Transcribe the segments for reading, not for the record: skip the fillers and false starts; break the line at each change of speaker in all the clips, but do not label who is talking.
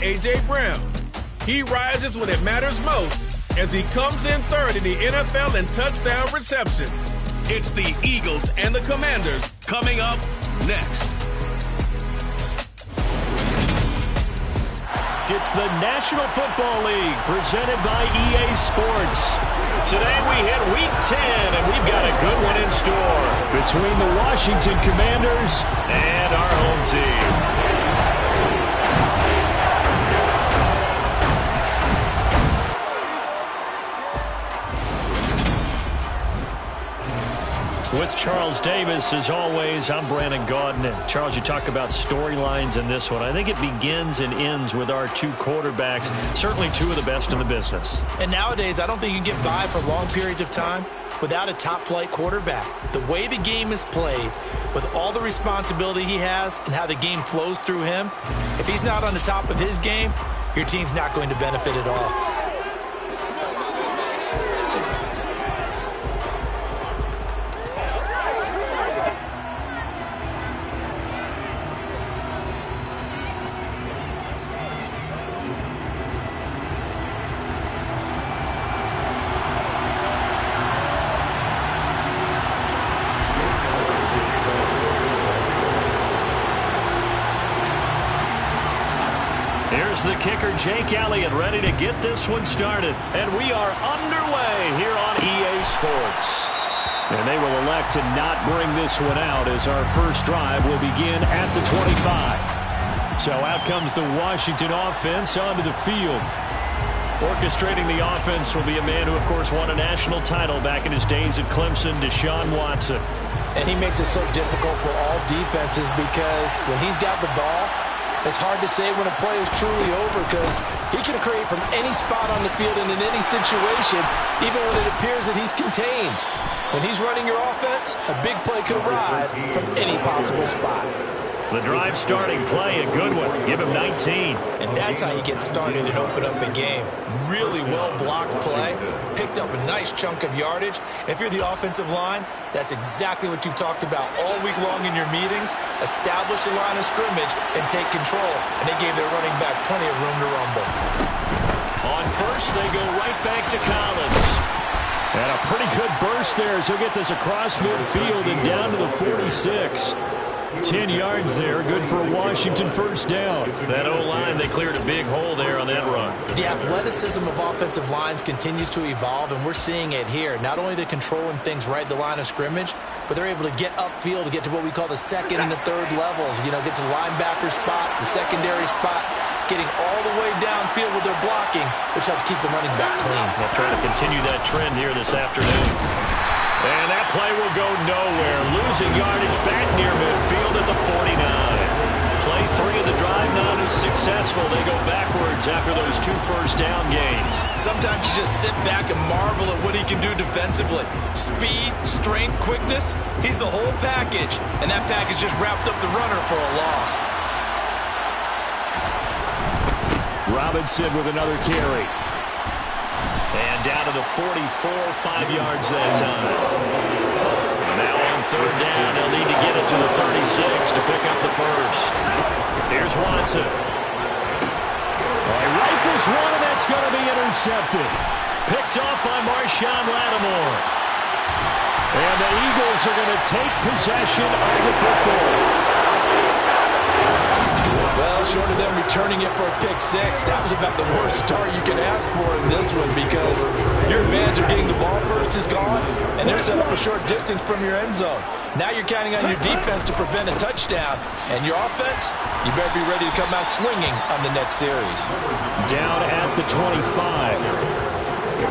A.J. Brown. He rises when it matters most as he comes in third in the NFL in touchdown receptions. It's the Eagles and the Commanders coming up next.
It's the National Football League presented by EA Sports. Today we hit Week 10, and we've got a good one in store between the Washington Commanders and our home team. With Charles Davis, as always, I'm Brandon Gaudin. And Charles, you talk about storylines in this one. I think it begins and ends with our two quarterbacks, certainly two of the best in the business.
And nowadays, I don't think you can get by for long periods of time without a top-flight quarterback. The way the game is played, with all the responsibility he has and how the game flows through him, if he's not on the top of his game, your team's not going to benefit at all.
Here's the kicker, Jake Elliott, ready to get this one started. And we are underway here on EA Sports. And they will elect to not bring this one out as our first drive will begin at the 25. So out comes the Washington offense onto the field. Orchestrating the offense will be a man who, of course, won a national title back in his days at Clemson, Deshaun Watson.
And he makes it so difficult for all defenses because when he's got the ball, it's hard to say when a play is truly over because he can create from any spot on the field and in any situation, even when it appears that he's contained. When he's running your offense, a big play could arrive from any possible spot.
The drive starting play, a good one. Give him 19.
And that's how you get started and open up a game. Really well-blocked play. Picked up a nice chunk of yardage. And if you're the offensive line, that's exactly what you've talked about all week long in your meetings. Establish the line of scrimmage and take control. And they gave their running back plenty of room to rumble.
On first, they go right back to Collins. And a pretty good burst there as he'll get this across midfield and down to the 46. 10 yards there, good for a Washington first down. That O-line, they cleared a big hole there on that run.
The athleticism of offensive lines continues to evolve, and we're seeing it here. Not only they're controlling things right at the line of scrimmage, but they're able to get upfield to get to what we call the second and the third levels. You know, get to linebacker spot, the secondary spot, getting all the way downfield with their blocking, which helps keep the running back clean.
They'll try to continue that trend here this afternoon. And that play will go nowhere. Losing yardage back near midfield at the 49. Play 3 of the drive not as successful. They go backwards after those 2 first down gains.
Sometimes you just sit back and marvel at what he can do defensively. Speed, strength, quickness, he's the whole package. And that package just wrapped up the runner for a loss.
Robinson with another carry. And down to the 44, 5 yards that time. Now on third down, they'll need to get it to the 36 to pick up the first. Here's Watson. He rifles one, and that's going to be intercepted. Picked off by Marshawn Lattimore. And the Eagles are going to take possession of the football.
Well, short of them returning it for a pick 6, that was about the worst start you can ask for in this one because your advantage of getting the ball first is gone, and they're set up a short distance from your end zone. Now you're counting on your defense to prevent a touchdown, and your offense, you better be ready to come out swinging on the next series.
Down at the 25.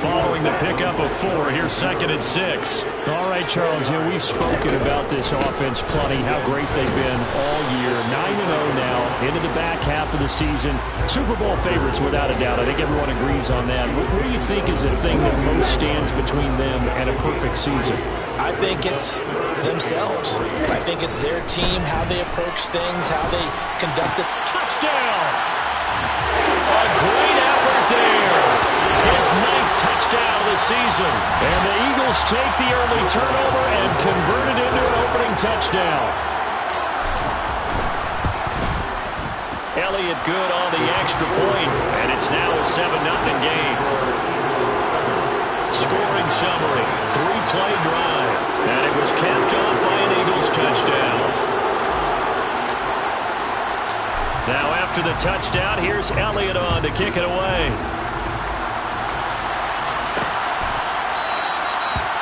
Following the pickup of 4, here's 2nd and 6.
All right, Charles, we've spoken about this offense plenty, how great they've been all year. 9-0 now, into the back half of the season. Super Bowl favorites, without a doubt. I think everyone agrees on that. What do you think is the thing that most stands between them and a perfect season?
I think it's themselves. I think it's their team, how they approach things, how they conduct it.
Touchdown! A great effort there. His 9th touchdown of the season. And the Eagles take the early turnover and convert it into an opening touchdown. Elliott good on the extra point, and it's now a 7-0 game. Scoring summary, 3-play drive, and it was capped off by an Eagles touchdown. Now after the touchdown, here's Elliott on to kick it away.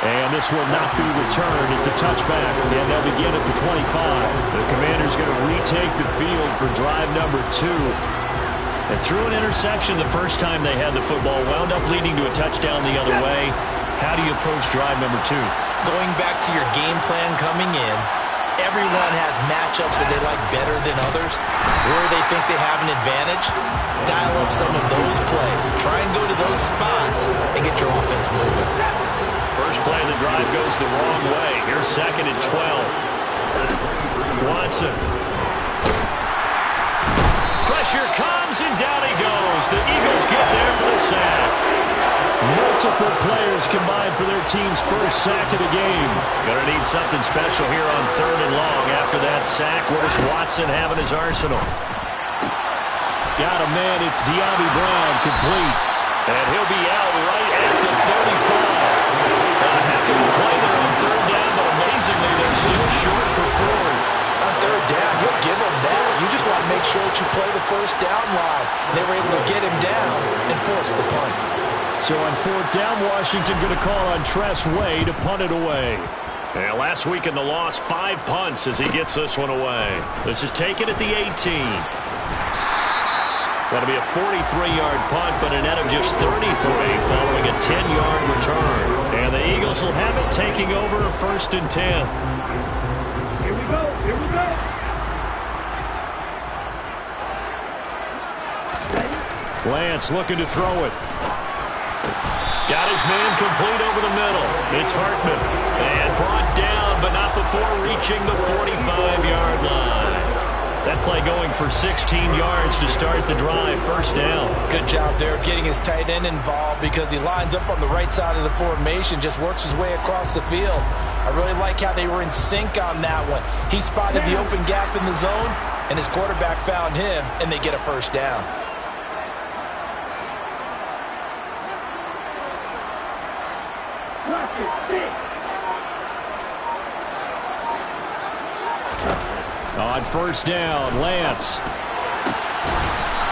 And this will not be returned. It's a touchback, and they'll begin at the 25. The Commanders going to retake the field for drive number 2. And threw an interception the first time they had the football, wound up leading to a touchdown the other way. How do you approach drive number 2?
Going back to your game plan coming in, everyone has matchups that they like better than others. Where they think they have an advantage, dial up some of those plays. Try and go to those spots and get your offense moving.
First play of the drive goes the wrong way. Here's 2nd and 12. Watson. Pressure comes, and down he goes. The Eagles get there for the sack.
Multiple players combined for their team's first sack of the game.
Gonna need something special here on 3rd and long. After that sack, what does Watson have in his arsenal?
Got a man, it's De'Ami Brown, complete.
And he'll be out right at the 35. A heck of a play there on 3rd down, but amazingly, they're still short for 4th.
On 3rd down, he'll give them that. You just want to make sure that you play the first down line. They were able to get him down and force the punt.
So on 4th down, Washington going to call on Tress Way to punt it away.
And last week in the loss, 5 punts as he gets this one away. This is taken at the 18. That'll be a 43-yard punt, but a net of just 33 following a 10-yard return. And the Eagles will have it taking over 1st and 10.
Here we go. Here we go.
Lance looking to throw it. Got his man complete over the middle. It's Hartman. And brought down, but not before reaching the 45-yard line. That play going for 16 yards to start the drive. 1st down.
Good job there of getting his tight end involved because he lines up on the right side of the formation, just works his way across the field. I really like how they were in sync on that one. He spotted the open gap in the zone, and his quarterback found him, and they get a 1st down.
On 1st down, Lance.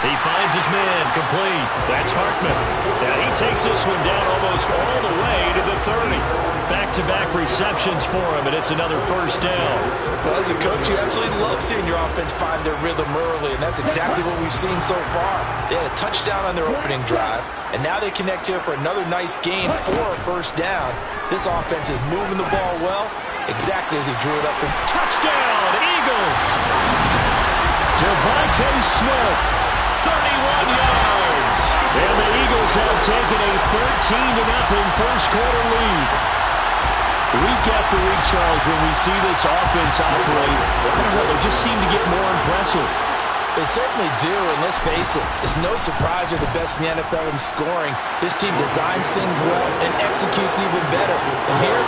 He finds his man, complete. That's Hartman. And he takes this one down almost all the way to the 30. Back-to-back receptions for him, and it's another 1st down.
Well, as a coach, you absolutely love seeing your offense find their rhythm early, and that's exactly what we've seen so far. They had a touchdown on their opening drive, and now they connect here for another nice gain for a 1st down. This offense is moving the ball well, exactly as he drew it up.
Touchdown, Eagles!
Devontae Smith.
31 yards.
And the Eagles have taken a 13-0 first quarter lead. Week after week, Charles, when we see this offense operate, they just seem to get more impressive.
They certainly do, and let's face it, it's no surprise they're the best in the NFL in scoring. This team designs things well and executes even better. And here,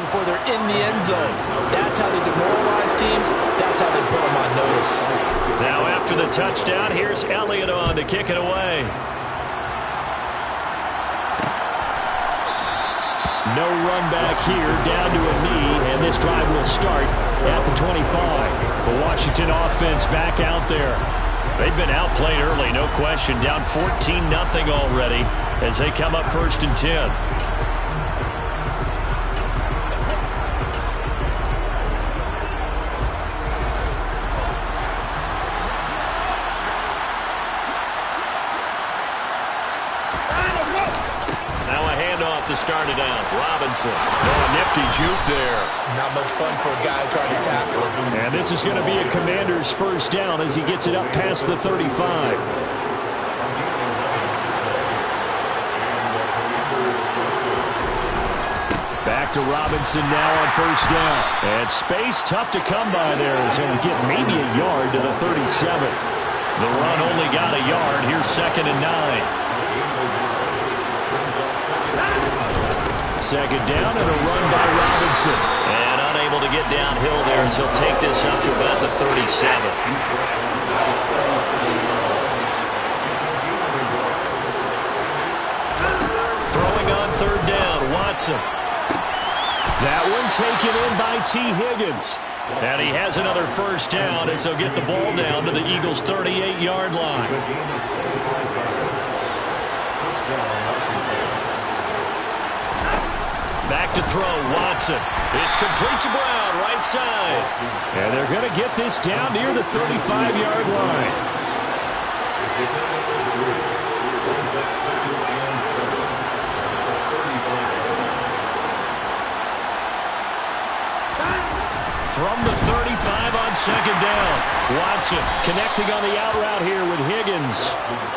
before they're in the end zone. That's how they demoralize teams. That's how they put them on notice.
Now after the touchdown, here's Elliott on to kick it away. No run back here, down to a knee, and this drive will start at the 25. The Washington offense back out there. They've been outplayed early, no question. Down 14-0 already as they come up 1st and 10. To start it out, Robinson. Oh, a nifty juke there.
Not much fun for a guy trying to tackle him.
And this is going to be a Commander's first down as he gets it up past the 35. Back to Robinson now on 1st down. And space tough to come by there as he'll get maybe a yard to the 37. The run only got a yard. Here's 2nd and 9. Second down and a run by Robinson.
And unable to get downhill there as he'll take this up to about the 37. Throwing on 3rd down, Watson.
That one taken in by T. Higgins.
And he has another 1st down as he'll get the ball down to the Eagles' 38-yard line. Back to throw, Watson. It's complete to Brown, right side.
And they're going to get this down near the 35-yard line.
From the 35 on 2nd down. Watson connecting on the out route here with Higgins.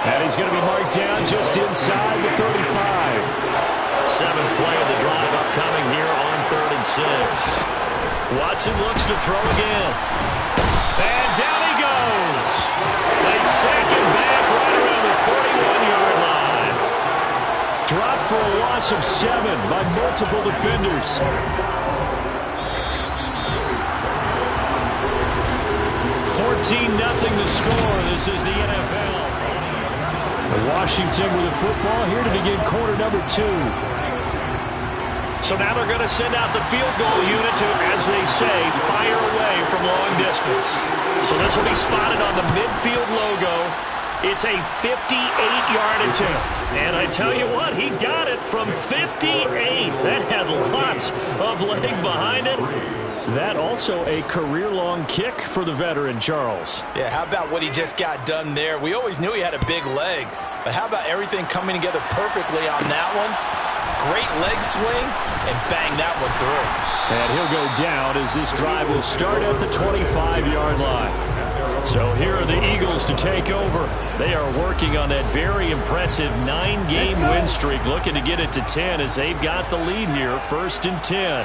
And he's going to be marked down just inside the 35.
7th play of the drive upcoming here on 3rd and 6. Watson looks to throw again. And down he goes. They sack him back right around the 41-yard line.
Dropped for a loss of 7 by multiple defenders.
14-0 the score. This is the NFL.
Washington with the football here to begin quarter number 2.
So now they're going to send out the field goal unit to, as they say, fire away from long distance. So this will be spotted on the midfield logo. It's a 58-yard attempt. And I tell you what, he got it from 58. That had lots of leg behind it.
That also a career-long kick for the veteran, Charles.
Yeah, how about what he just got done there? We always knew he had a big leg, but how about everything coming together perfectly on that one? Great leg swing, and bang that one through.
And he'll go down as this drive will start at the 25-yard line.
So here are the Eagles to take over. They are working on that very impressive 9-game win streak, looking to get it to 10 as they've got the lead here, 1st and 10.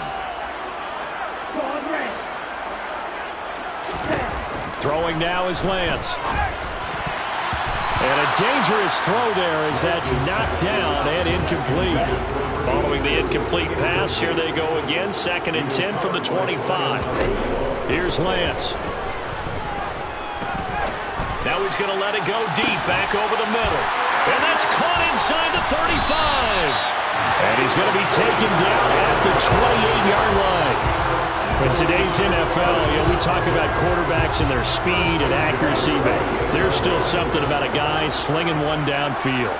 Throwing now is Lance. And a dangerous throw there as that's knocked down and incomplete.
Following the incomplete pass, here they go again. 2nd and 10 from the 25.
Here's Lance.
Now he's going to let it go deep, back over the middle. And that's caught inside the 35.
And he's going to be taken down at the 28-yard line. In today's NFL, we talk about quarterbacks and their speed and accuracy, but there's still something about a guy slinging one downfield.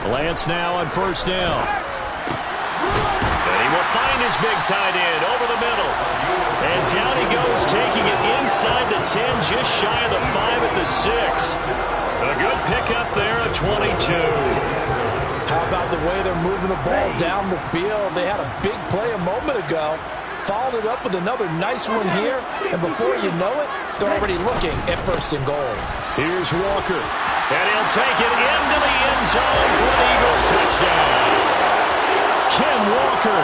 Lance now on 1st down.
And he will find his big tight end over the middle. And down he goes, taking it inside the 10, just shy of the 5 at the 6. A good pickup there at 22.
How about the way they're moving the ball down the field? They had a big play a moment ago. Followed it up with another nice one here, and before you know it, they're already looking at 1st and goal.
Here's Walker.
And he'll take it into the end zone for an Eagles touchdown.
Ken Walker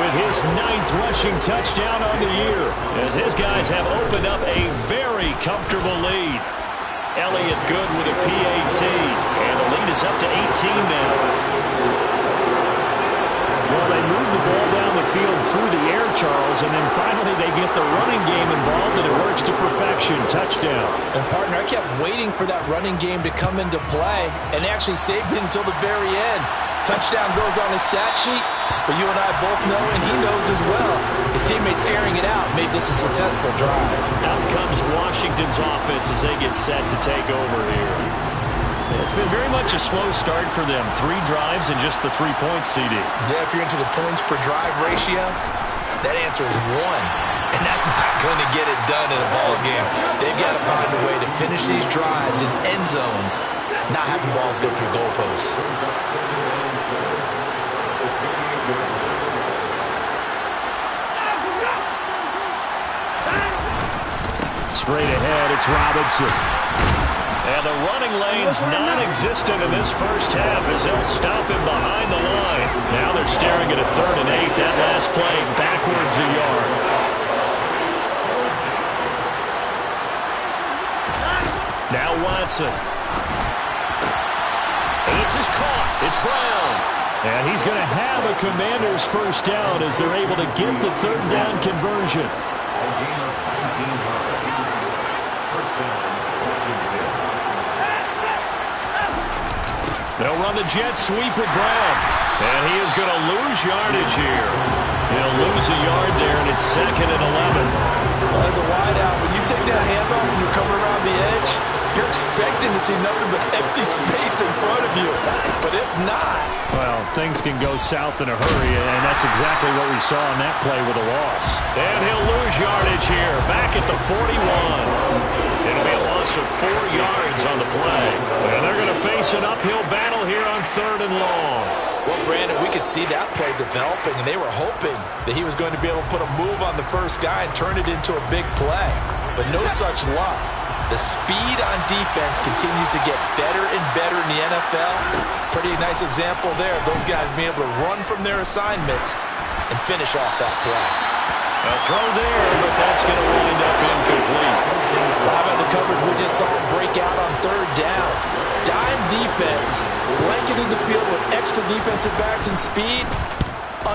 with his 9th rushing touchdown on the year,
as his guys have opened up a very comfortable lead. Elliott good with a PAT, and the lead is up to 18 now.
Well, they moved the ball down the field Charles, and then finally they get the running game involved, and it works to perfection. Touchdown.
And, partner, I kept waiting for that running game to come into play and actually saved it until the very end. Touchdown goes on his stat sheet, but you and I both know, and he knows as well, his teammates airing it out made this a successful drive.
Out comes Washington's offense as they get set to take over here. It's been very much a slow start for them. 3 drives and just the 3 points, CD.
Yeah, if you're into the points per drive ratio, that answer is 1. And that's not going to get it done in a ball game. They've got to find a way to finish these drives in end zones, not having balls go through goalposts.
Straight ahead, it's Robinson.
And the running lane's non-existent in this first half as they'll stop him behind the line. Now they're staring at a 3rd and 8. That last play backwards a yard. Now Watson. And this is caught. It's Brown.
And he's going to have a Commanders first down as they're able to get the 3rd down conversion.
They'll run the jet sweep with Brown. And he is going to lose yardage here. He'll lose a yard there, and it's 2nd and 11.
Well, as a wideout, when you take that handoff and you're coming around the edge, you're expecting to see nothing but empty space in front of you. But if not...
Well, things can go south in a hurry, and that's exactly what we saw on that play with a loss.
And he'll lose yardage here, back at the 41. It'll be a loss of 4 yards on the play. And they're going to face an uphill battle here on 3rd and long.
Well, Brandon, we could see that play developing, and they were hoping that he was going to be able to put a move on the first guy and turn it into a big play. But no such luck. The speed on defense continues to get better and better in the NFL. Pretty nice example there of those guys being able to run from their assignments and finish off that play.
A throw there, but that's going to wind up incomplete.
Well, how about the coverage we just saw break out on 3rd down? Dime defense, blanketed the field with extra defensive backs and speed,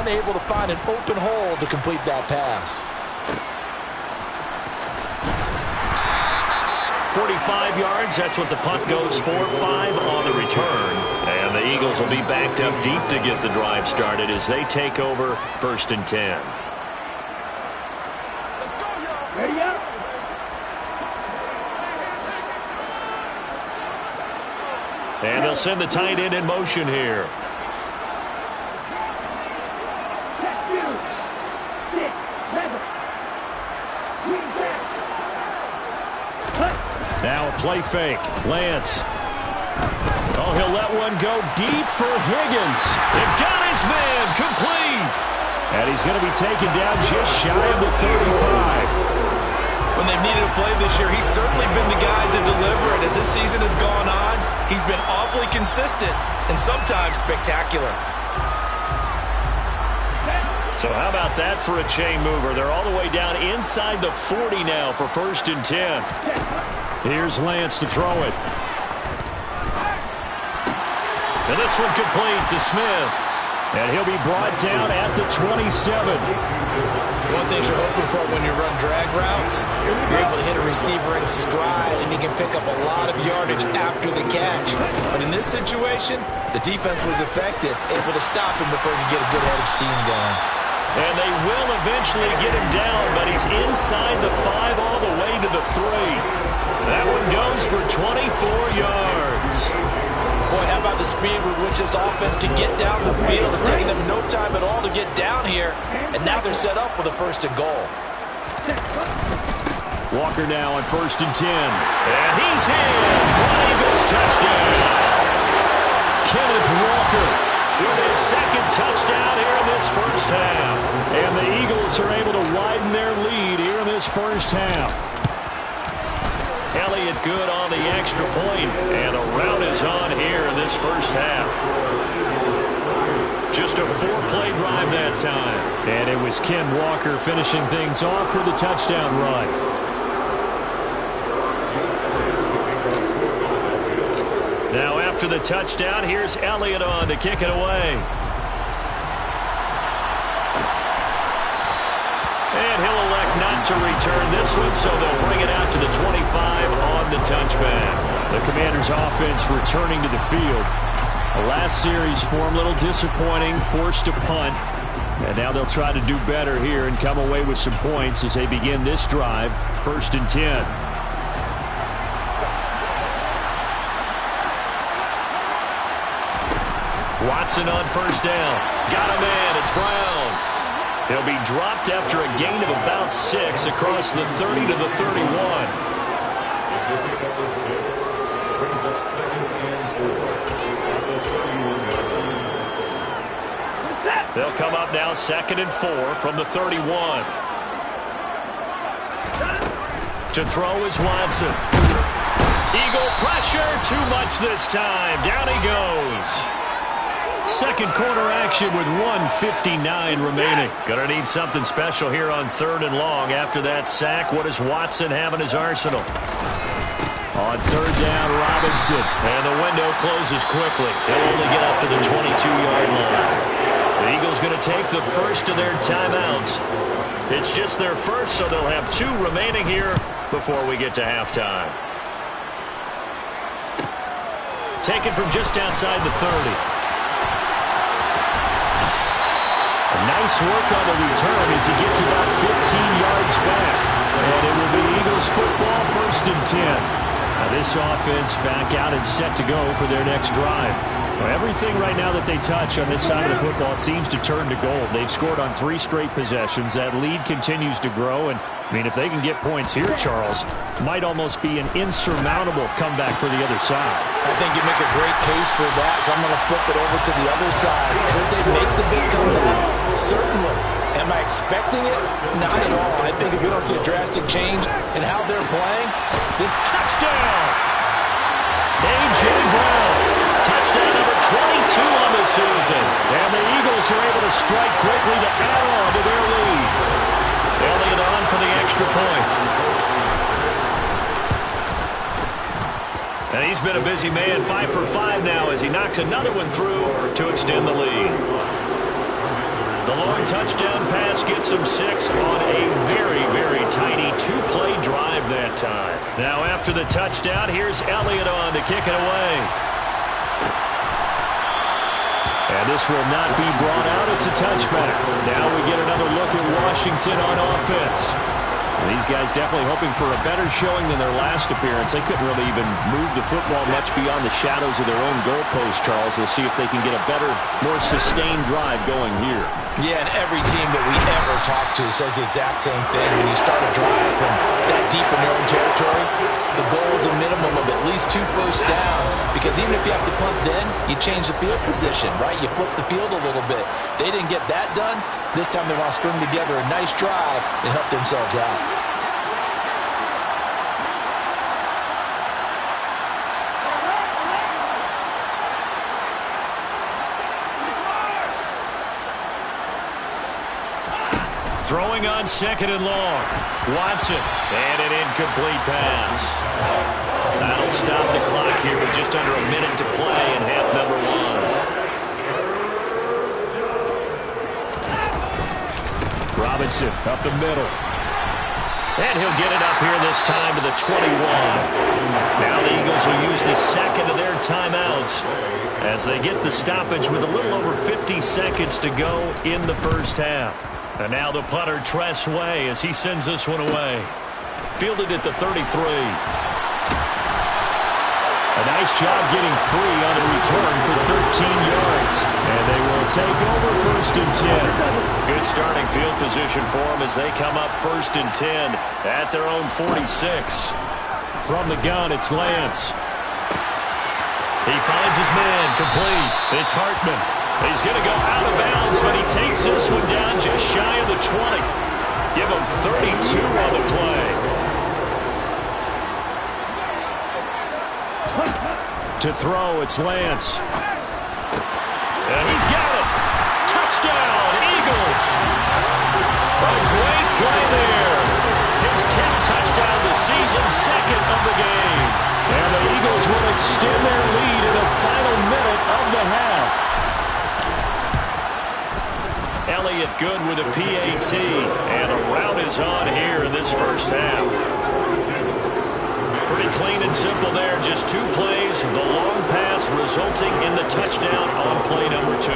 unable to find an open hole to complete that pass.
45 yards, that's what the punt goes for. 5 on the return. And the Eagles will be backed up deep to get the drive started as they take over 1st and 10.
Ready up.
And they'll send the tight end in motion here.
Now a play fake. Lance. Oh, he'll let one go deep for Higgins.
They've got his man complete.
And he's going to be taken down just shy of the 35.
When they've needed a play this year, he's certainly been the guy to deliver it. As this season has gone on, he's been awfully consistent and sometimes spectacular.
So how about that for a chain mover? They're all the way down inside the 40 now for 1st and 10.
Here's Lance to throw it.
And this one complete to Smith.
And he'll be brought down at the 27.
One thing you're hoping for when you run drag routes, you're able to hit a receiver in stride, and he can pick up a lot of yardage after the catch. But in this situation, the defense was effective, able to stop him before he could get a good head of steam going.
And they will eventually get him down, but he's inside the 5 all the way to the 3. That one goes for 24 yards.
Boy, how about the speed with which this offense can get down the field? It's taking them no time at all to get down here, and now they're set up with a 1st and goal.
Walker now on 1st and 10.
And he's in. Flying Eagles touchdown.
Kenneth Walker
with his 2nd touchdown here in this first half.
And the Eagles are able to widen their lead here in this first half.
Elliott good on the extra point, and the rout is on here in this first half. Just a 4-play drive that time.
And it was Ken Walker finishing things off for the touchdown run.
Now after the touchdown, here's Elliott on to kick it away. to return this one, so they'll bring it out to the 25 on the touchback.
The Commanders' offense returning to the field. The last series for them a little disappointing, forced a punt. And now they'll try to do better here and come away with some points as they begin this drive, 1st and 10.
Watson on 1st down. Got a man. It's Brown. He'll be dropped after a gain of about 6 across the 30 to the 31. They'll come up now 2nd and 4 from the 31. To throw is Watson. Eagle pressure. Too much this time. Down he goes. Second quarter action with 1:59 remaining. Gonna need something special here on 3rd and long. After that sack, what does Watson have in his arsenal? On 3rd down, Robinson. And the window closes quickly. He'll only get up to the 22-yard line. The Eagles going to take the first of their timeouts. It's just their first, so they'll have 2 remaining here before we get to halftime. Taken from just outside the 30. Nice work on the return as he gets about 15 yards back. And it will be Eagles football, 1st and 10. Now this offense back out and set to go for their next drive. Well, everything right now that they touch on this side of the football, it seems to turn to gold. They've scored on 3 straight possessions. That lead continues to grow. And, I mean, if they can get points here, Charles, might almost be an insurmountable comeback for the other side.
I think you make a great case for that, so I'm going to flip it over to the other side. Could they make the big comeback? Certainly. Am I expecting it? Not at all. I think if we don't see a drastic change in how they're playing, this touchdown!
A.J. Brown. Touchdown number 22 on the season.
And the Eagles are able to strike quickly to add on to their lead.
Elliott on for the extra point. And he's been a busy man, 5 for 5 now as he knocks another one through to extend the lead. The long touchdown pass gets him 6 on a very, very tiny 2-play drive that time. Now after the touchdown, here's Elliott on to kick it away.
And this will not be brought out. It's a touchback. Now we get another look at Washington on offense. And these guys definitely hoping for a better showing than their last appearance. They couldn't really even move the football much beyond the shadows of their own goalpost, Charles. We'll see if they can get a better, more sustained drive going here.
Yeah, and every team that we ever talk to says the exact same thing. When you start a drive from that deep in your own territory, the goal is a minimum of at least 2 first downs, because even if you have to punt then, you change the field position, right? You flip the field a little bit. They didn't get that done. This time they want to string together a nice drive and help themselves out.
Throwing on 2nd and long. Watson. And an incomplete pass. That'll stop the clock here with just under a minute to play in half number 1.
Robinson up the middle.
And he'll get it up here this time to the 21. Now the Eagles will use the second of their timeouts as they get the stoppage with a little over 50 seconds to go in the first half. And now the punter, Tress Way, as he sends this one away. Fielded at the 33.
A nice job getting free on a return for 13 yards. And they will take over 1st and 10.
Good starting field position for them as they come up 1st and 10 at their own 46.
From the gun, it's Lance.
He finds his man, complete. It's Hartman. He's going to go out of bounds, but he takes this one down just shy of the 20. Give him 32 on the play.
To throw, it's Lance.
And he's got it. Touchdown, Eagles. A great play there. His 10th touchdown this season, 2nd of the game.
And the Eagles will extend their lead in the final minute of the half.
Elliott good with a PAT. And a rout is on here in this first half. Pretty clean and simple there. Just 2 plays. The long pass resulting in the touchdown on play number 2.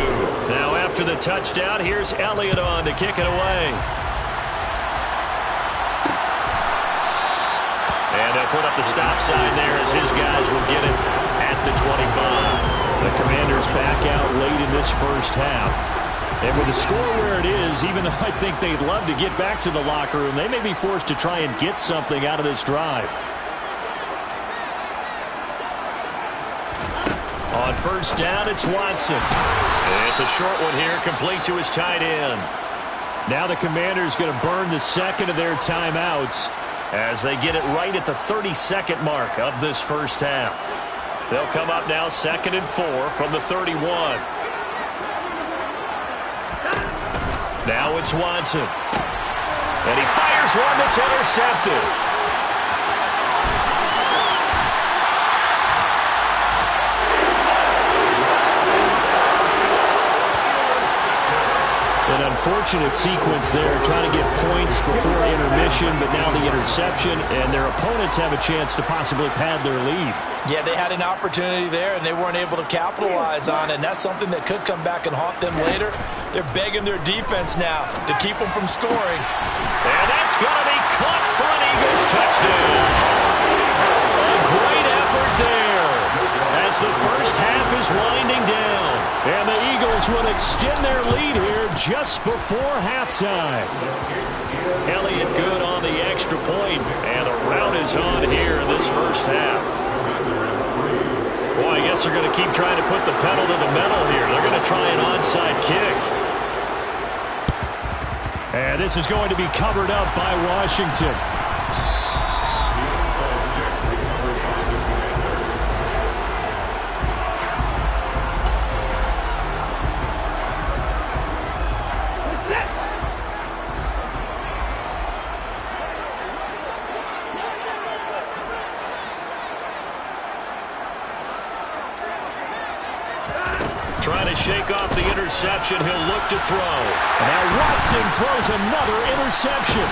Now after the touchdown, here's Elliott on to kick it away. And they'll put up the stop sign there as his guys will get it at the 25. The Commanders back out late in this first half. And with the score where it is, even though I think they'd love to get back to the locker room, they may be forced to try and get something out of this drive. On first down, it's Watson. It's a short one here, complete to his tight end. Now the Commanders going to burn the second of their timeouts as they get it right at the 30-second mark of this first half. They'll come up now 2nd and 4 from the 31. Now it's Watson. And he fires one that's intercepted. An unfortunate sequence there, trying to get points before intermission, but now the interception, and their opponents have a chance to possibly pad their lead.
Yeah, they had an opportunity there, and they weren't able to capitalize on it, and that's something that could come back and haunt them later. They're begging their defense now to keep them from scoring.
And that's going to be caught for an Eagles touchdown. A great effort there as the first half is winding down. And the Eagles will extend their lead here just before halftime. Elliott good on the extra point, and the rout is on here in this first half. Boy, I guess they're going to keep trying to put the pedal to the metal here. They're going to try an onside kick. And this is going to be covered up by Washington. Trying to shake off the interception. He'll look to throw. And now Watson throws another interception.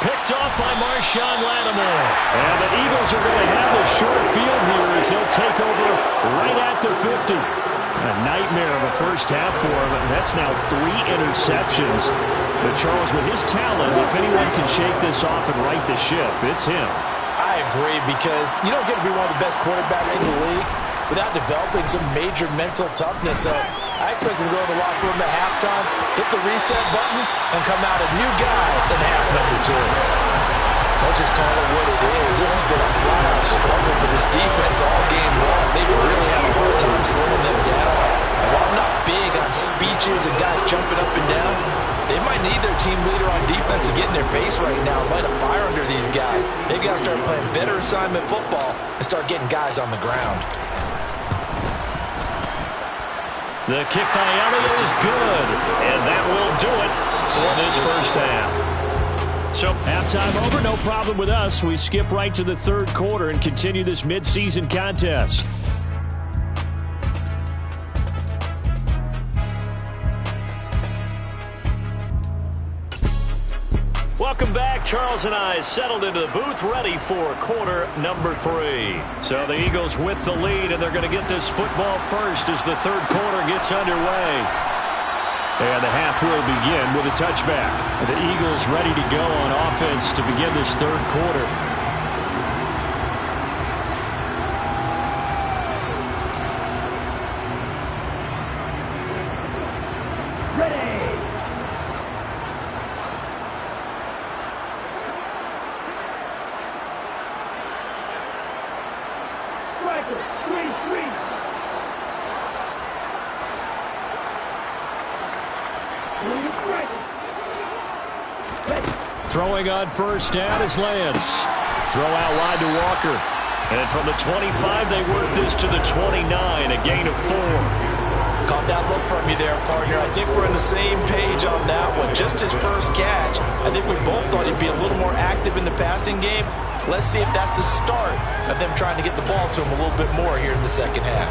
Picked off by Marshawn Lattimore. And the Eagles are going to have a short field here as they'll take over right at the 50. A nightmare of a first half for him. That's now 3 interceptions. But Charles, with his talent, if anyone can shake this off and right the ship, it's him.
I agree, because you don't get to be one of the best quarterbacks in the league without developing some major mental toughness. So I expect him to go to the locker room at halftime, hit the reset button, and come out a new guy in half number 2. Let's just call it what it is. This has been a flat-out struggle for this defense all game long. They've really had a hard time slowing them down. And while I'm not big on speeches and guys jumping up and down, they might need their team leader on defense to get in their face right now and light a fire under these guys. They've got to start playing better assignment football and start getting guys on the ground.
The kick by Elliott is good, and that will do it for this first half.
So halftime over, no problem with us. We skip right to the third quarter and continue this midseason contest.
Welcome back. Charles and I settled into the booth, ready for quarter number 3. So the Eagles with the lead, and they're going to get this football first as the third quarter gets underway. And the half will begin with a touchback. The Eagles ready to go on offense to begin this third quarter. Throwing on first down is Lance. Throw out wide to Walker. And from the 25, they work this to the 29, a gain of 4.
Caught that look from you there, partner. I think we're on the same page on that one. Just his first catch. I think we both thought he'd be a little more active in the passing game. Let's see if that's the start of them trying to get the ball to him a little bit more here in the second half.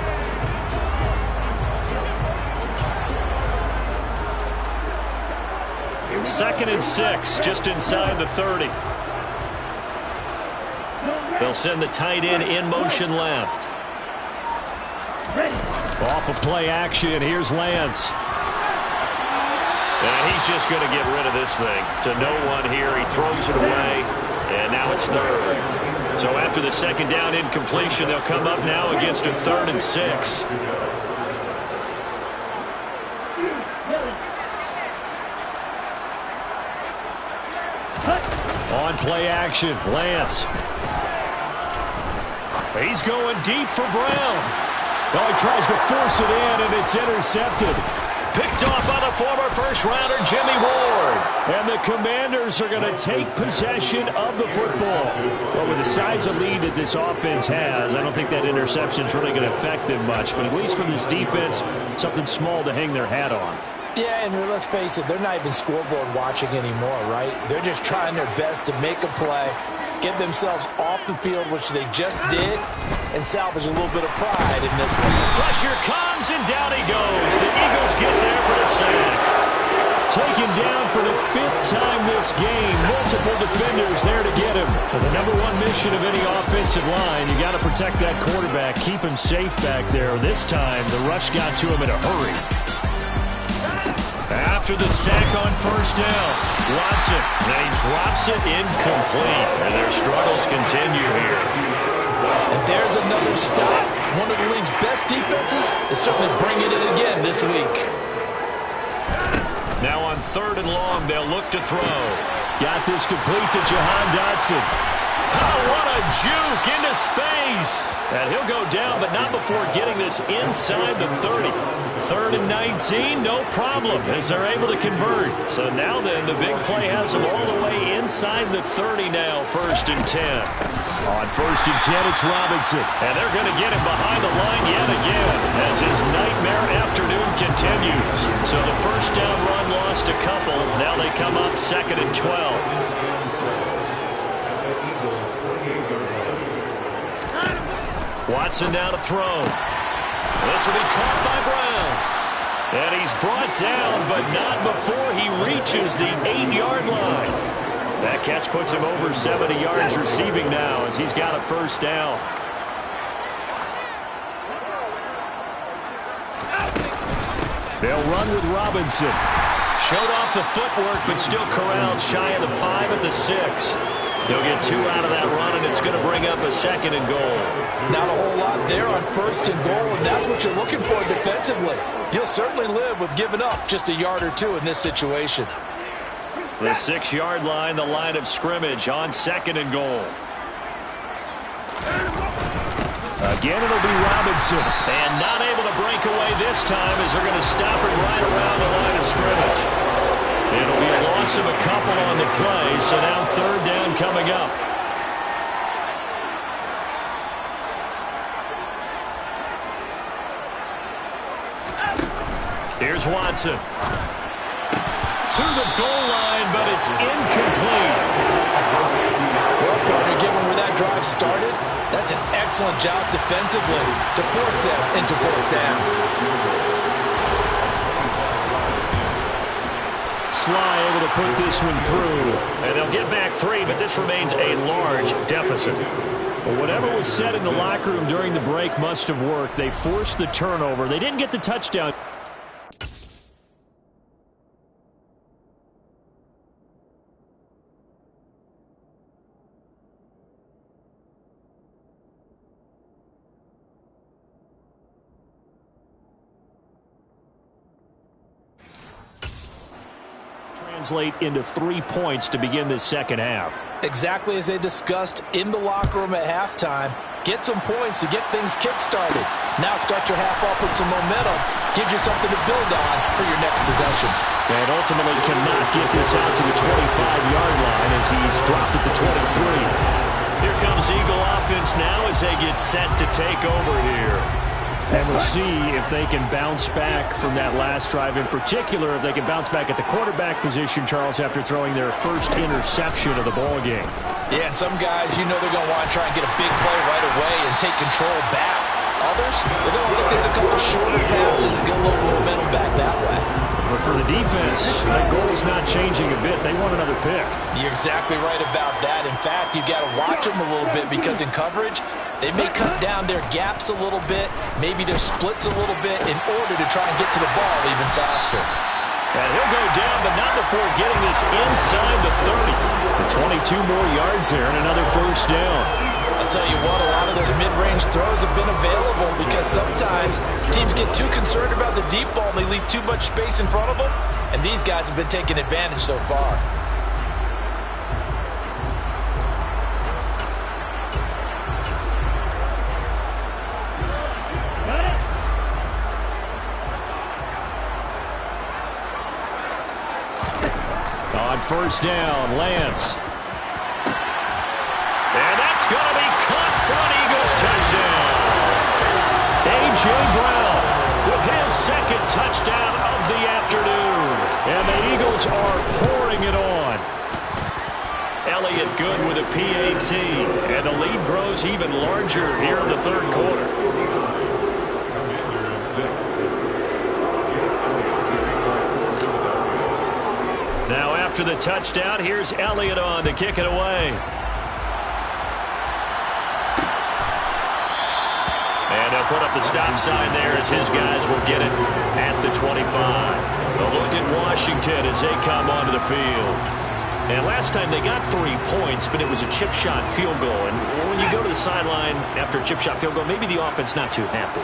2nd and 6, just inside the 30. They'll send the tight end in motion left.
Off of play action, here's Lance.
And he's just going to get rid of this thing. To no one here, he throws it away, and now it's 3rd. So after the 2nd down incompletion, they'll come up now against a 3rd and 6.
On play action, Lance.
He's going deep for Brown.
Well, he tries to force it in, and it's intercepted.
Picked off by the former first-rounder, Jimmy Ward.
And the Commanders are going to take possession of the football. Well, with the size of lead that this offense has, I don't think that interception is really going to affect them much. But at least for this defense, something small to hang their hat on.
Yeah, and let's face it, they're not even scoreboard watching anymore, right? They're just trying their best to make a play, get themselves off the field, which they just did, and salvage a little bit of pride in this one.
Pressure comes, and down he goes. The Eagles get there for the sack.
Taken down for the 5th time this game. Multiple defenders there to get him. Well, the number one mission of any offensive line, you got to protect that quarterback, keep him safe back there. This time, the rush got to him in a hurry.
After the sack on 1st down, Watson, and he drops it incomplete. And their struggles continue here.
And there's another stop. One of the league's best defenses is certainly bringing it again this week.
Now on 3rd and long, they'll look to throw.
Got this complete to Jahan Dotson.
Oh, what a juke into space. And he'll go down, but not before getting this inside the 30. 3rd and 19, no problem, as they're able to convert. So now then, the big play has them all the way inside the 30 now, 1st and 10.
On 1st and 10, it's Robinson.
And they're going to get him behind the line yet again as his nightmare afternoon continues. So the 1st down run lost a couple. Now they come up 2nd and 12. Watson now to throw. This will be caught by Brown. And he's brought down, but not before he reaches the 8-yard line. That catch puts him over 70 yards receiving now as he's got a 1st down.
They'll run with Robinson.
Showed off the footwork, but still corralled shy of the 5 at the 6. They'll get 2 out of that run, and it's going to bring up a 2nd and goal.
Not a whole lot there on 1st and goal, and that's what you're looking for defensively. You'll certainly live with giving up just a yard or 2 in this situation.
The 6-yard line, the line of scrimmage on 2nd and goal.
Again, it'll be Robinson.
And not able to break away this time as they're going to stop it right around the line of scrimmage. It'll be a loss of a couple on the play, so now 3rd down coming up. Here's Watson. To the goal line, but it's incomplete.
Well, partner, given where that drive started, that's an excellent job defensively to force them into 4th down.
Sly able to put this one through.
And they'll get back 3, but this remains a large deficit.
Well, whatever was said in the locker room during the break must have worked. They forced the turnover. They didn't get the touchdown. Translate into 3 points to begin this 2nd half.
Exactly as they discussed in the locker room at halftime. Get some points to get things kick-started. Now start your half off with some momentum. Gives you something to build on for your next possession.
And ultimately cannot get this out to the 25-yard line as he's dropped at the 23.
Here comes Eagle offense now as they get set to take over here.
And we'll see if they can bounce back from that last drive. In particular, if they can bounce back at the quarterback position, Charles, after throwing their first interception of the ball game.
Yeah, and some guys, you know they're going to want to try and get a big play right away and take control back. Others, they're going to look at a couple shorter passes and get a little momentum back that way.
But for the defense, that goal's not changing a bit. They want another pick.
You're exactly right about that. In fact, you've got to watch them a little bit because in coverage, they may cut down their gaps a little bit, maybe their splits a little bit in order to try and get to the ball even faster.
And he'll go down, but not before getting this inside the 30.
The 22 more yards there and another first down.
I'll tell you what, a lot of those mid-range throws have been available because sometimes teams get too concerned about the deep ball and they leave too much space in front of them, and these guys have been taking advantage so far.
On first down, Lance.
And that's going to be caught for an Eagles touchdown. A.J. Brown with his second touchdown of the afternoon.
And the Eagles are pouring it on.
Elliott good with a PAT. And the lead grows even larger here in the third quarter. Now after the touchdown, here's Elliott on to kick it away. And he'll put up the stop sign there as his guys will get it at the 25. A look at Washington as they come onto the field. And last time they got 3 points, but it was a chip shot field goal. And when you go to the sideline after a chip shot field goal, maybe the offense not too happy.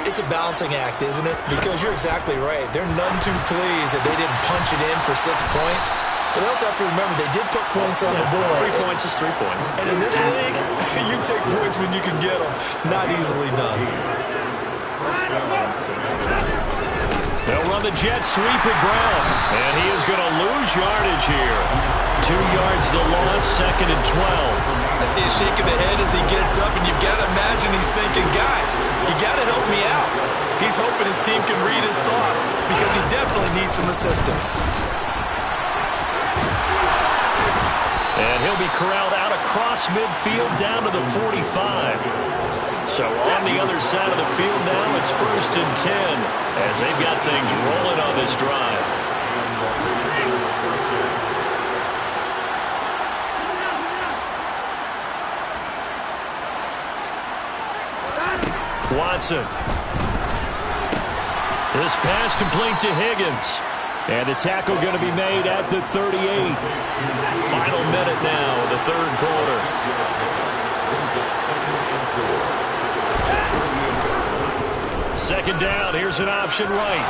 It's a balancing act, isn't it? Because you're exactly right. They're none too pleased that they didn't punch it in for 6 points. But they also have to remember they did put points on the board.
3 points is 3 points.
And in this league, you take points when you can get them. Not easily done.
They'll run the jet sweep at Brown. And he is going to lose yardage here. 2 yards the loss, 2nd and 12.
I see a shake of the head as he gets up, and you've got to imagine he's thinking, guys, you got to help me out. He's hoping his team can read his thoughts because he definitely needs some assistance.
And he'll be corralled out across midfield down to the 45. So on the other side of the field now, it's 1st and 10 as they've got things rolling on this drive. Watson. This pass complete to Higgins.
And the tackle going to be made at the 38.
Final minute now in the third quarter. Second down. Here's an option right.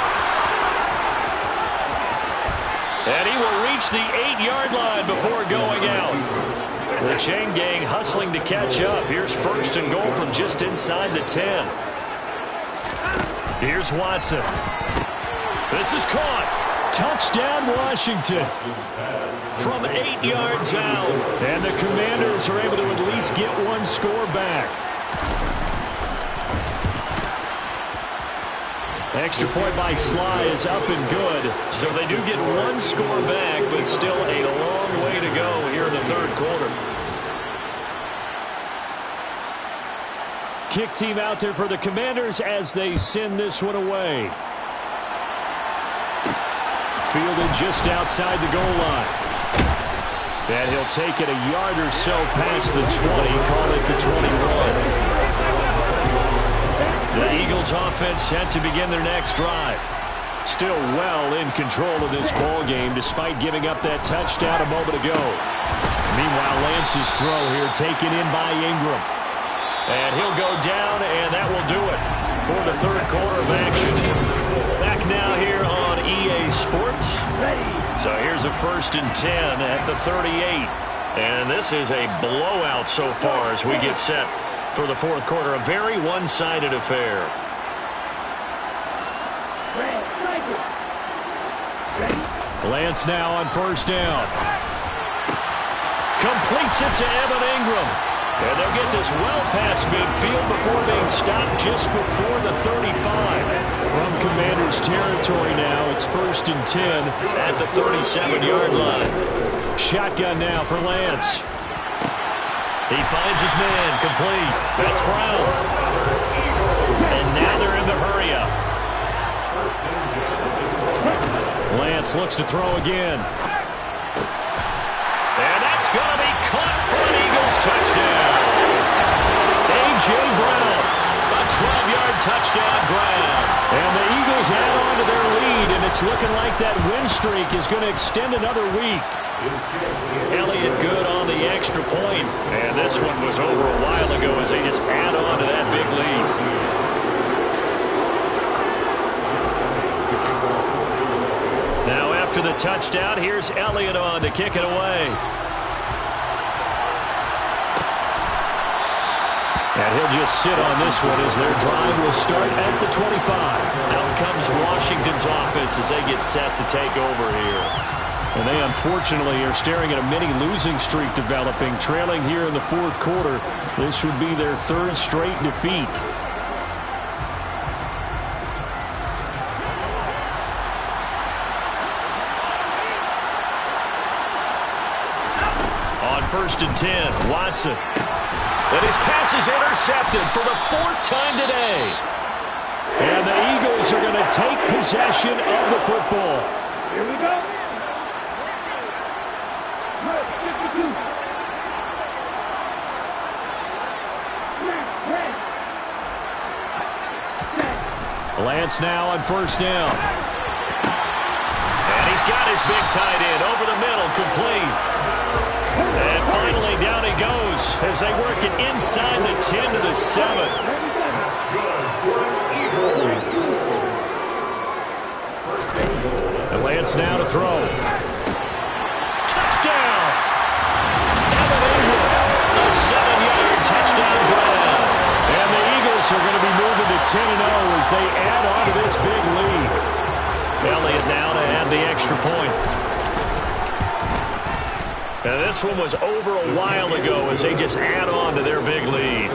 And he will reach the 8-yard line before going out. The chain gang hustling to catch up. Here's 1st and goal from just inside the 10. Here's Watson. This is caught.
Touchdown, Washington.
From 8 yards out.
And the Commanders are able to at least get 1 score back. Extra point by Sly is up and good.
So they do get 1 score back, but still a long way to go here in the third quarter.
Kick team out there for the Commanders as they send this one away. Fielded just outside the goal line. And he'll take it a yard or so past the 20, call it the 21.
The Eagles offense set to begin their next drive.
Still well in control of this ball game despite giving up that touchdown a moment ago. Meanwhile, Lance's throw here taken in by Ingram.
And he'll go down, and that will do it for the third quarter of action. Back now here on EA Sports. So here's a 1st and 10 at the 38. And this is a blowout so far as we get set for the fourth quarter. A very one-sided affair.
Lance now on first down.
Completes it to Evan Ingram. And they'll get this well past midfield before being stopped just before the 35.
From Commanders territory now, it's 1st and 10
at the 37-yard line.
Shotgun now for Lance.
He finds his man, complete. That's Brown. And now they're in the hurry-up.
Lance looks to throw again.
And that's going to be caught for an Eagles touchdown. A.J. Brown, a 12-yard touchdown grab.
And the Eagles add on to their lead, and it's looking like that win streak is going to extend another week.
Elliott good on the extra point. And this one was over a while ago as they just add on to that big lead. Now after the touchdown, here's Elliott on to kick it away.
And he'll just sit on this one as their drive will start at the 25.
Out comes Washington's offense as they get set to take over here.
And they unfortunately are staring at a mini losing streak developing, trailing here in the fourth quarter. This would be their third straight defeat.
On 1st and 10, Watson. And his pass is intercepted for the fourth time today.
And the Eagles are going to take possession of the football.
Here we go.
Lance now on 1st down.
And he's got his big tight end over the middle, complete. And finally down he goes as they work it inside the 10 to the 7.
And Lance now to throw.
Touchdown! Evan Ingram, a 7-yard touchdown grab.
And the Eagles are going to be moving to 10-0 as they add on to this big lead.
Elliott now to add the extra point. And this one was over a while ago as they just add on to their big lead.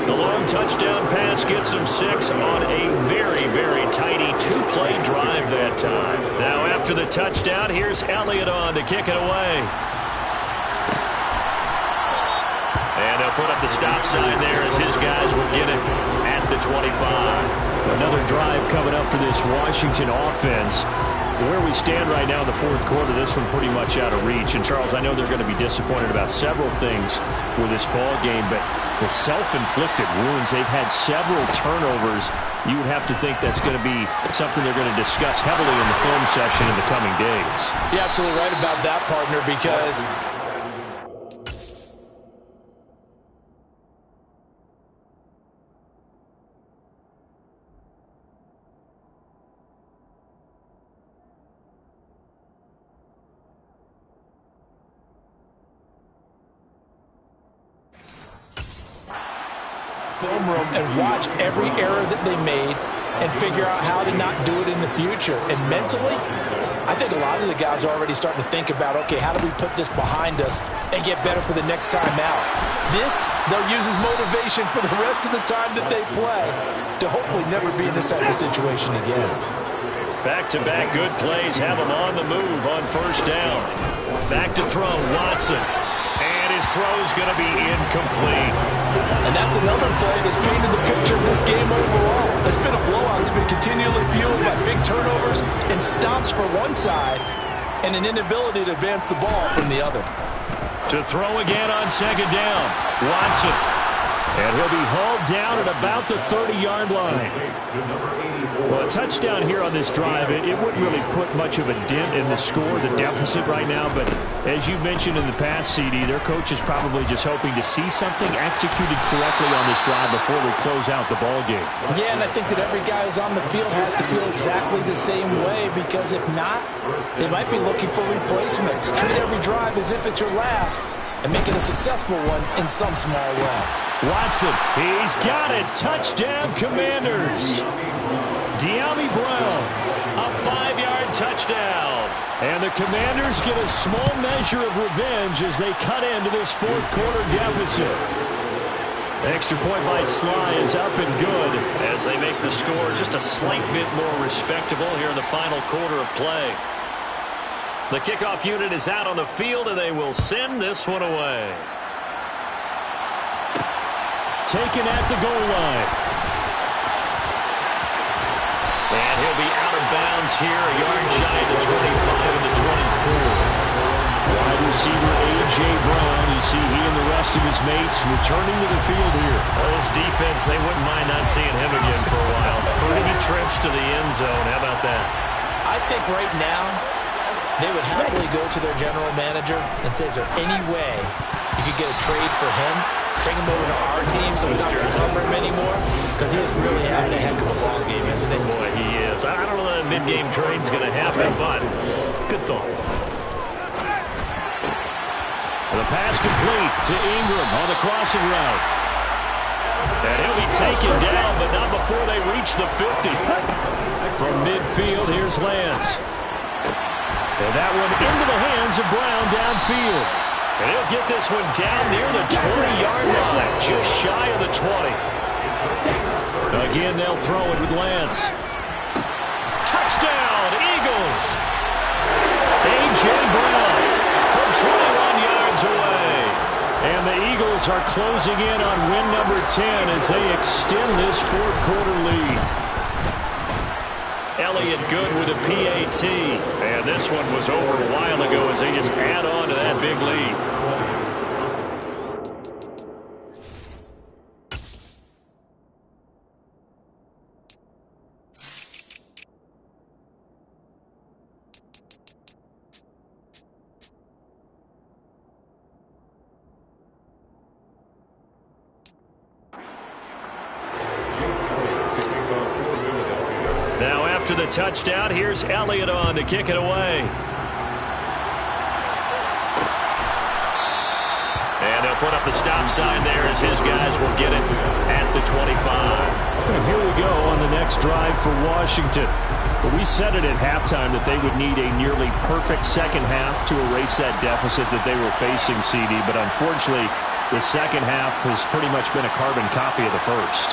The long touchdown pass gets them 6 on a very, very tiny 2-play drive that time. Now after the touchdown, here's Elliott on to kick it away. And they'll put up the stop sign there as his guys will get it at the 25.
Another drive coming up for this Washington offense. Where we stand right now in the fourth quarter, this one pretty much out of reach. And, Charles, I know they're going to be disappointed about several things with this ball game, but the self-inflicted wounds, they've had several turnovers. You would have to think that's going to be something they're going to discuss heavily in the film session in the coming days.
You're absolutely right about that, partner, because film room and watch every error that they made and figure out how to not do it in the future. And mentally, I think a lot of the guys are already starting to think about, okay, how do we put this behind us and get better for the next time out? This, they'll use as motivation for the rest of the time that they play to hopefully never be in this type of situation again.
Back-to-back good plays have them on the move on 1st down. Back to throw, Watson. And his throw's going to be incomplete.
And that's another play that's painted the picture of this game overall. It's been a blowout. It's been continually fueled by big turnovers and stops for one side and an inability to advance the ball from the other.
To throw again on 2nd down, Watson.
And he'll be hauled down at about the 30-yard line. Well, a touchdown here on this drive, it wouldn't really put much of a dent in the score, the deficit right now. But as you mentioned in the past, CD, their coach is probably just hoping to see something executed correctly on this drive before we close out the ball game.
Yeah, and I think that every guy who's on the field has to feel exactly the same way, because if not, they might be looking for replacements. Treat every drive as if it's your last and make it a successful one in some small way.
Watson, he's got it. Touchdown, Commanders. De'Ami Brown,
a 5-yard touchdown.
And the Commanders get a small measure of revenge as they cut into this fourth quarter deficit. Extra point by Sly is up and good
as they make the score just a slight bit more respectable here in the final quarter of play. The kickoff unit is out on the field, and they will send this one away.
Taken at the goal line.
And he'll be out of bounds distance here, a yard shy of the 25 and the 24.
Wide receiver A.J. Brown. You see he and the rest of his mates returning to the field here.
Well, this defense, they wouldn't mind not seeing him again for a while. 3 trips to the end zone. How about that?
I think right now they would happily go to their general manager and say, is there any way you could get a trade for him? Bring him over to our team so we don't have to cover him anymore? Because he is really having a heck of a ball game, isn't he?
Boy, he is. I don't know that a mid-game trade's going to happen, but good thought.
The pass complete to Ingram on the crossing route.
And he'll be taken down, but not before they reach the 50.
From midfield, here's Lance. And that one into the hands of Brown downfield.
And he'll get this one down near the 20-yard line, just shy of the 20.
Again, they'll throw it with Lance.
Touchdown, Eagles! A.J. Brown from 21 yards away.
And the Eagles are closing in on win number 10 as they extend this fourth-quarter lead.
Elliott good with a PAT. And this one was over a while ago as they just add on to that big lead. After the touchdown, here's Elliott on to kick it away. And they'll put up the stop sign there as his guys will get it at the 25.
And here we go on the next drive for Washington. But we said it at halftime that they would need a nearly perfect second half to erase that deficit that they were facing, CD. But unfortunately, the second half has pretty much been a carbon copy of the first.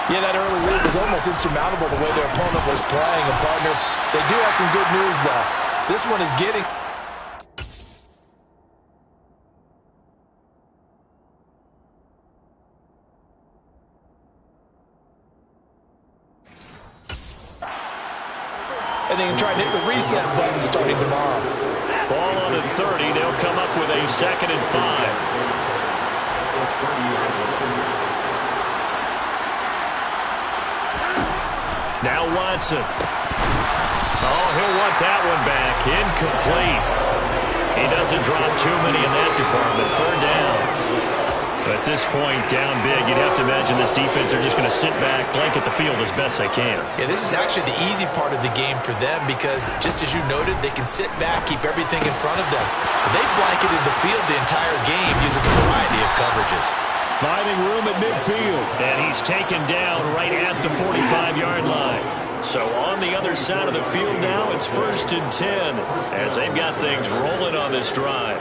Yeah, that early lead was almost insurmountable the way their opponent was playing. And, partner, they do have some good news, though. This one is getting... And they can try and hit the reset button starting tomorrow.
Ball on the 30. They'll come up with a 2nd and 5. Now Watson. Oh, he'll want that one back. Incomplete. He doesn't drop too many in that department. 3rd down. At this point, down big, you'd have to imagine this defense are just going to sit back, blanket the field as best they can.
Yeah, this is actually the easy part of the game for them because, just as you noted, they can sit back, keep everything in front of them. They've blanketed the field the entire game using a variety of coverages.
Finding room at midfield.
And he's taken down right at the 45-yard line. So on the other side of the field now, it's 1st and 10 as they've got things rolling on this drive.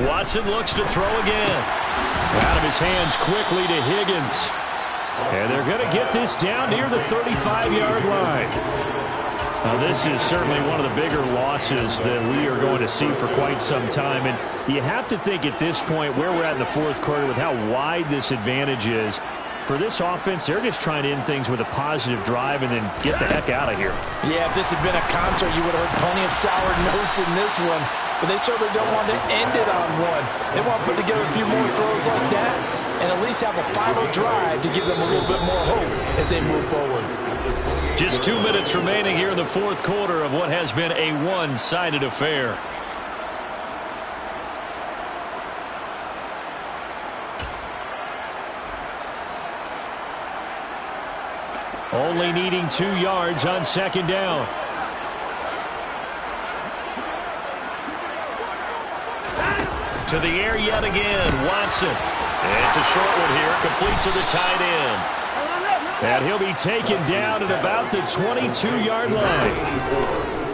Watson looks to throw again.
Out of his hands quickly to Higgins. And they're going to get this down near the 35-yard line. Now, this is certainly one of the bigger losses that we are going to see for quite some time. And you have to think at this point where we're at in the fourth quarter with how wide this advantage is. For this offense, they're just trying to end things with a positive drive and then get the heck out of here.
Yeah, if this had been a concert, you would have heard plenty of sour notes in this one. But they certainly don't want to end it on one. They want to put together a few more throws like that and at least have a final drive to give them a little bit more hope as they move forward.
Just 2 minutes remaining here in the fourth quarter of what has been a one-sided affair.
Only needing 2 yards on 2nd down.
To the air yet again, Watson. It's a short one here, complete to the tight end.
And he'll be taken down at about the 22-yard line.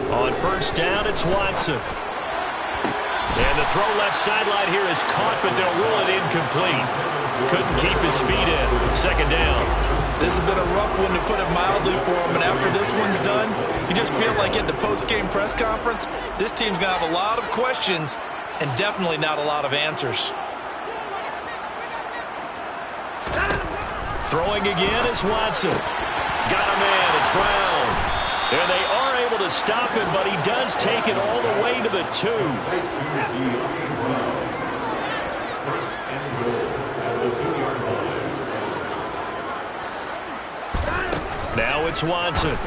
On 1st down, it's Watson. And the throw left sideline here is caught, but they'll rule it incomplete. Couldn't keep his feet in. 2nd down.
This has been a rough one, to put it mildly, for him. And after this one's done, you just feel like at the post-game press conference, this team's going to have a lot of questions and definitely not a lot of answers.
Throwing again is Watson. Got a man. It's Brown. And they are able to stop him, but he does take it all the way to the 2. Now it's Watson.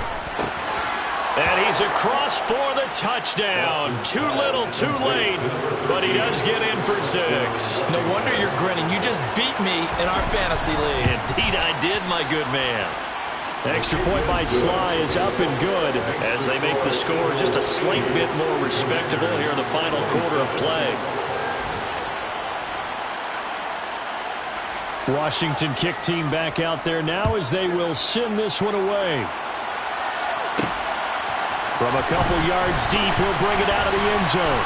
And he's across for the touchdown. Too little, too late, but he does get in for 6.
No wonder you're grinning. You just beat me in our fantasy league.
Indeed I did, my good man. Extra point by Sly is up and good as they make the score just a slight bit more respectable here in the final quarter of play.
Washington kick team back out there now as they will send this one away. From a couple yards deep, he'll bring it out of the end zone.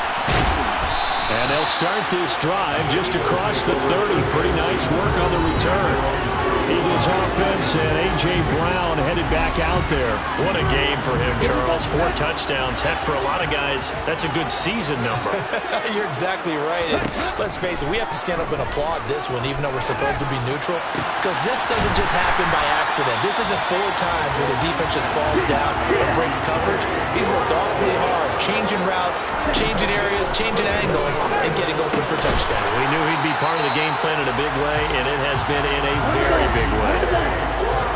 And they'll start this drive just across the 30. Pretty nice work on the return. Eagles offense and A.J. Brown headed back out there.
What a game for him, Charles. 4 touchdowns. Heck, for a lot of guys, that's a good season number.
You're exactly right. And let's face it, we have to stand up and applaud this one, even though we're supposed to be neutral, because this doesn't just happen by accident. This isn't 4 times where the defense just falls down or breaks coverage. He's worked awfully hard, changing routes, changing areas, changing angles, and getting open for touchdown.
We knew he'd be part of the game plan in a big way, and it has been in a very big way.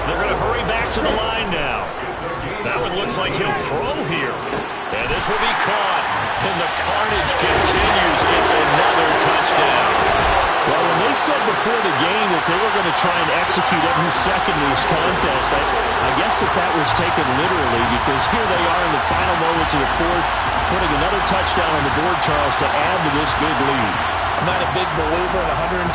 They're going to hurry back to the line now. That one looks like he'll throw here. And this will be caught. And the carnage continues. It's another touchdown.
Well, when they said before the game that they were going to try and execute every second of this contest, I guess that was taken literally, because here they are in the final moments of the 4th, putting another touchdown on the board, Charles, to add to this big lead.
I'm not a big believer in 110%,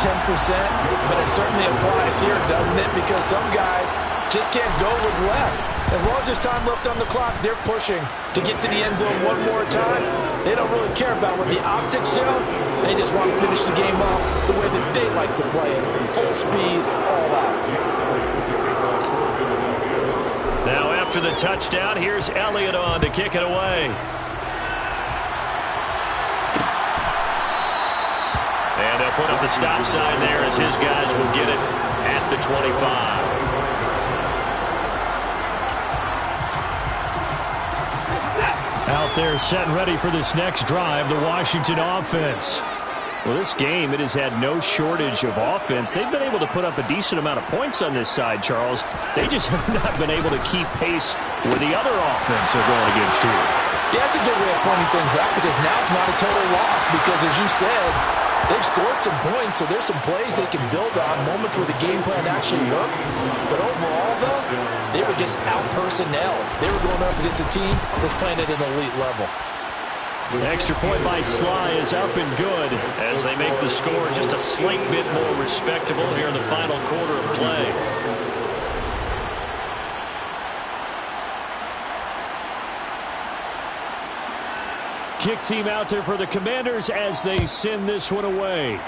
but it certainly applies here, doesn't it? Because some guys just can't go with less. As long as there's time left on the clock, they're pushing to get to the end zone one more time. They don't really care about what the optics show. They just want to finish the game off the way that they like to play it. Full speed, all out.
Now after the touchdown, here's Elliott on to kick it away. And they'll put up the stop sign there as his guys will get it at the 25.
Out there set and ready for this next drive, the Washington offense. Well, this game, it has had no shortage of offense. They've been able to put up a decent amount of points on this side, Charles. They just have not been able to keep pace with the other offense they're going against here.
Yeah, that's a good way of pointing things out, because now it's not a total loss, because as you said, they've scored some points, so there's some plays they can build on, moments where the game plan actually worked. But overall, though, they were just out-personnel. They were going up against a team that's playing at an elite level.
The extra point by Sly is up and good
as they make the score just a slight bit more respectable here in the final quarter of play.
Kick team out there for the Commanders as they send this one away.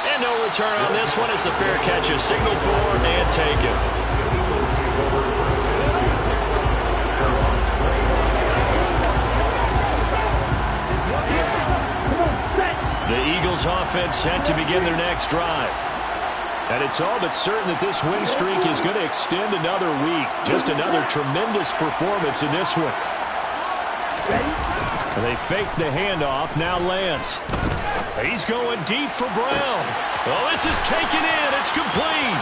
And no return on this one. It's a fair catch, a signal for and taken. The Eagles offense set to begin their next drive. And it's all but certain that this win streak is going to extend another week. Just another tremendous performance in this one.
And they fake the handoff. Now Lance.
He's going deep for Brown. Oh, this is taken in. It's complete.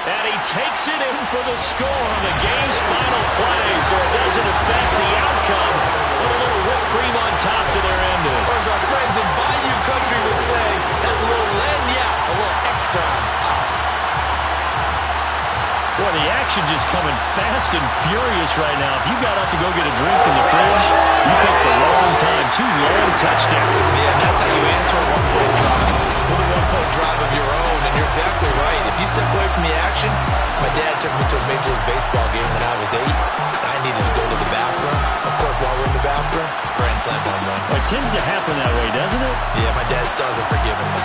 And he takes it in for the score on the game's final play, so it doesn't affect the outcome. Put a little whipped cream on top to their ending.
Or as our friends in Bayou Country would say, that's a little lagniappe, a little extra on top.
Boy, the action just coming fast and furious right now. If you got up to go get a drink from the fridge, you picked the wrong time. 2 long touchdowns.
Yeah, and that's how you answer a one-point drive. With a one-point drive of your own, and you're exactly right. If you step away from the action, my dad took me to a Major League Baseball game when I was 8. I needed to go to the bathroom. Of course, while we're in the bathroom, grand slam home run.
Well, it tends to happen that way, doesn't it?
Yeah, my dad still hasn't forgiven me.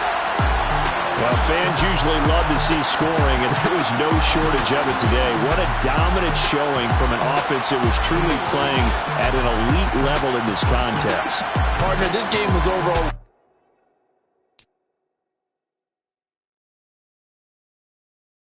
Well, fans usually love to see scoring, and there was no shortage of it today. What a dominant showing from an offense that was truly playing at an elite level in this contest.
Partner, this game was overall